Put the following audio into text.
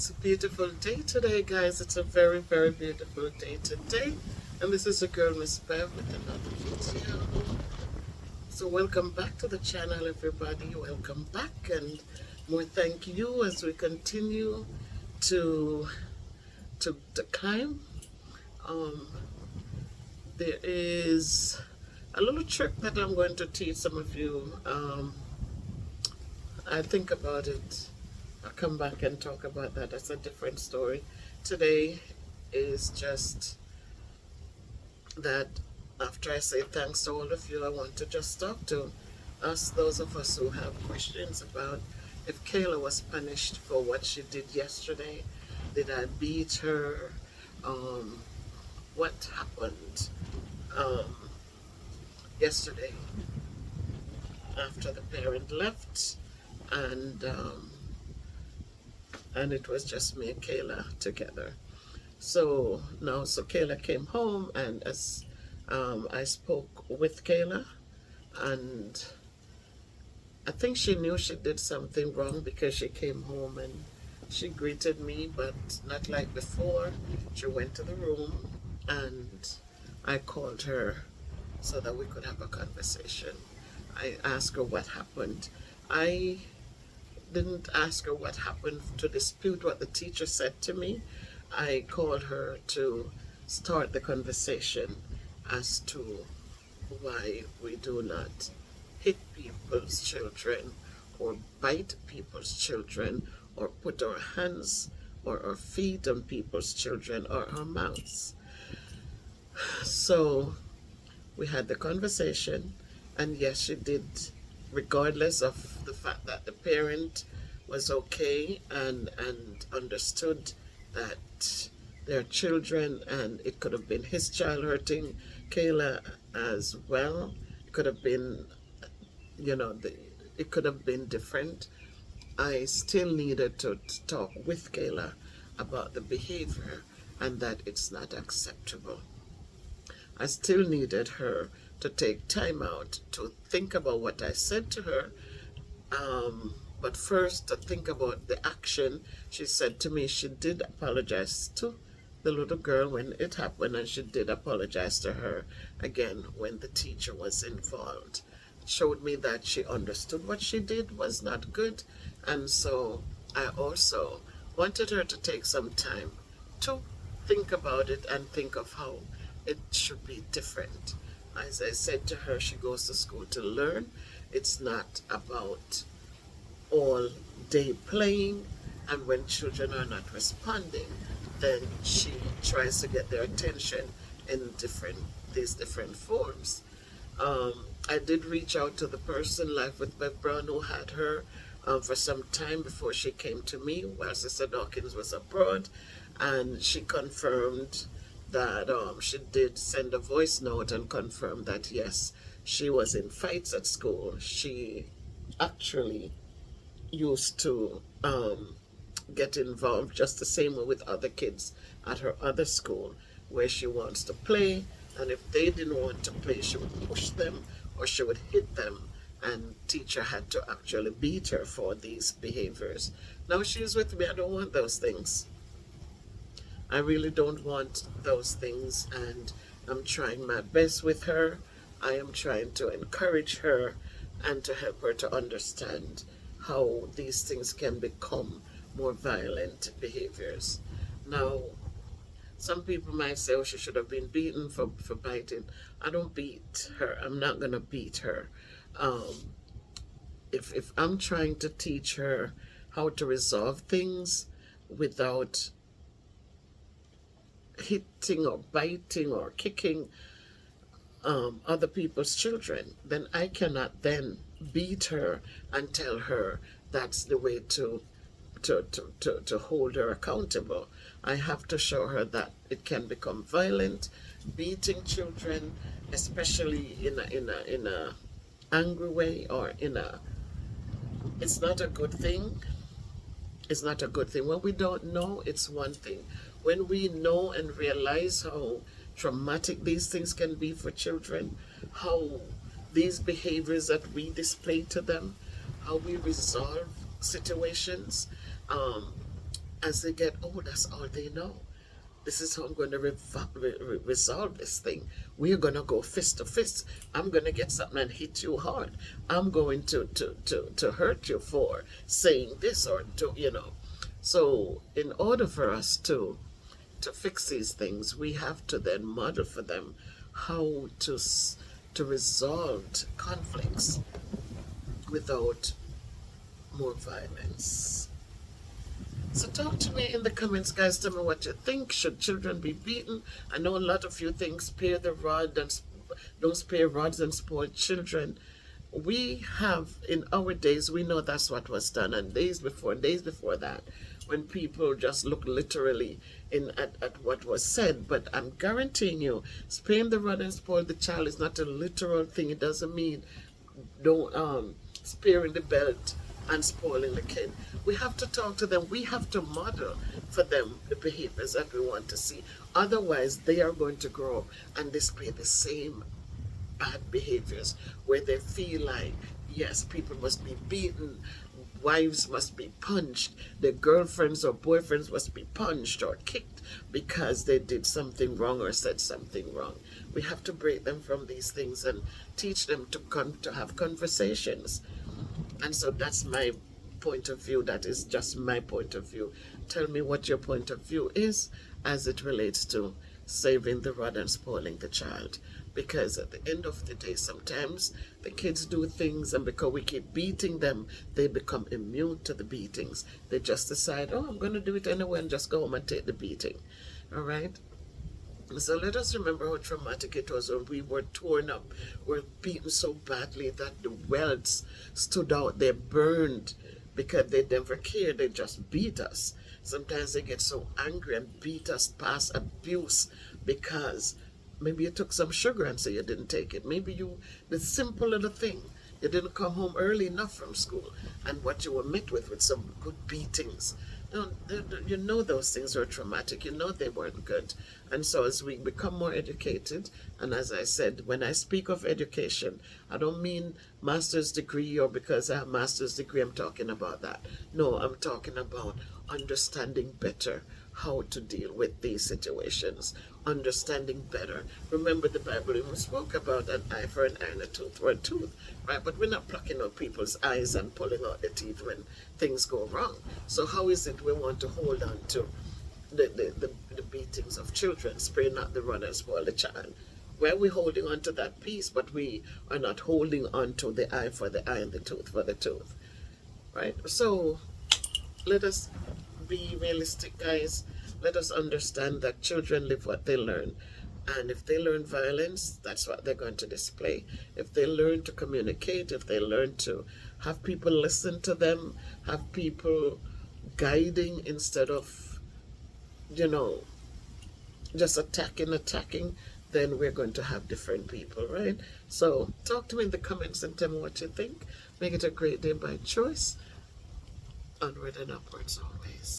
It's a beautiful day today, guys. It's a very, very beautiful day today. And this is your girl, Miss Bev, with another video. So welcome back to the channel, everybody. Welcome back, and more thank you as we continue to climb. Um, there is a little trick that I'm going to teach some of you. I think about it. I'll come back and talk about that. That's a different story. Today is just that after I say thanks to all of you, I want to just talk to us, those of us who have questions about if Kayla was punished for what she did yesterday. Did I beat her? What happened um, yesterday after the parent left? And it was just me and Kayla together. So Kayla came home, and as I spoke with Kayla, and I think she knew she did something wrong because she came home and she greeted me, but not like before. She went to the room, and I called her so that we could have a conversation. I asked her what happened. I didn't ask her what happened to dispute what the teacher said to me. I called her to start the conversation as to why we do not hit people's children or bite people's children or put our hands or our feet on people's children or our mouths. So we had the conversation, and yes, she did, regardless of the fact that the parent was okay and understood that they're children, and it could have been his child hurting Kayla as well. It could have been, it could have been different. I still needed to talk with Kayla about the behavior and that it's not acceptable. I still needed her to take time out to think about what I said to her, but first to think about the action. She said to me she did apologize to the little girl when it happened, and she did apologize to her again when the teacher was involved. It showed me that she understood what she did was not good, and so I also wanted her to take some time to think about it and think of how it should be different. As I said to her, she goes to school to learn. It's not about all day playing, and when children are not responding, then she tries to get their attention in these different forms. I did reach out to the person, Life with Bev Brown, who had her for some time before she came to me while Sister Dawkins was abroad, and she confirmed that she did send a voice note and confirmed that yes, she was in fights at school. She actually used to get involved just the same way with other kids at her other school, where she wants to play, and if they didn't want to play, she would push them or she would hit them, and teacher had to actually beat her for these behaviors. Now she's with me. I don't want those things. I really don't want those things, and I'm trying my best with her. I am trying to encourage her and to help her to understand how these things can become more violent behaviors. Now, some people might say, oh, she should have been beaten for biting. I don't beat her. I'm not going to beat her. If I'm trying to teach her how to resolve things without hitting or biting or kicking other people's children, then I cannot then beat her and tell her that's the way to hold her accountable. I have to show her that it can become violent. Beating children, especially in a angry way, or it's not a good thing. It's not a good thing. When we don't know, it's one thing. When we know and realize how traumatic these things can be for children, how these behaviors that we display to them, how we resolve situations, as they get old, that's all they know. This is how I'm going to resolve this thing. We're going to go fist to fist. I'm going to get something and hit you hard. I'm going to hurt you for saying this or to, So in order for us to fix these things, we have to then model for them how to resolve conflicts without more violence. So talk to me in the comments, guys. Tell me what you think. Should children be beaten? I know a lot of you think spare the rod and don't spare rods and spoil children. We have, in our days, we know that's what was done, and days before that, when people just look literally at what was said. But I'm guaranteeing you, sparing the rod and spoil the child is not a literal thing. It doesn't mean don't sparing the belt and spoiling the kid. We have to talk to them. We have to model for them the behaviors that we want to see. Otherwise, they are going to grow up and display the same bad behaviors where they feel like, yes, people must be beaten, wives must be punched, their girlfriends or boyfriends must be punched or kicked because they did something wrong or said something wrong. We have to break them from these things and teach them to have conversations. And so that's my point of view. That is just my point of view. Tell me what your point of view is as it relates to saving the rod and spoiling the child. Because at the end of the day, sometimes the kids do things, and because we keep beating them, they become immune to the beatings. They just decide, oh, I'm going to do it anyway, and just go home and take the beating. All right? So let us remember how traumatic it was when we were torn up, were beaten so badly that the welts stood out, they burned because they never cared, they just beat us. Sometimes they get so angry and beat us past abuse because maybe you took some sugar and so you didn't take it. Maybe the simple little thing, you didn't come home early enough from school, and what you were met with some good beatings. You know those things were traumatic. You know they weren't good. And so as we become more educated, and as I said, when I speak of education, I don't mean master's degree or because I have master's degree I'm talking about that. No, I'm talking about understanding better how to deal with these situations, understanding better. Remember, the Bible even spoke about an eye for an eye and a tooth for a tooth, right? But we're not plucking out people's eyes and pulling out the teeth when things go wrong. So how is it we want to hold on to the beatings of children? Spare not the rod and spoil the child. Where we're holding on to that piece, but we are not holding on to the eye for the eye and the tooth for the tooth, right? So let us be realistic, guys. Let us understand that children live what they learn. And if they learn violence, that's what they're going to display. If they learn to communicate, if they learn to have people listen to them, have people guiding instead of, just attacking, then we're going to have different people, right? So talk to me in the comments and tell me what you think. Make it a great day by choice. Onward and upwards always.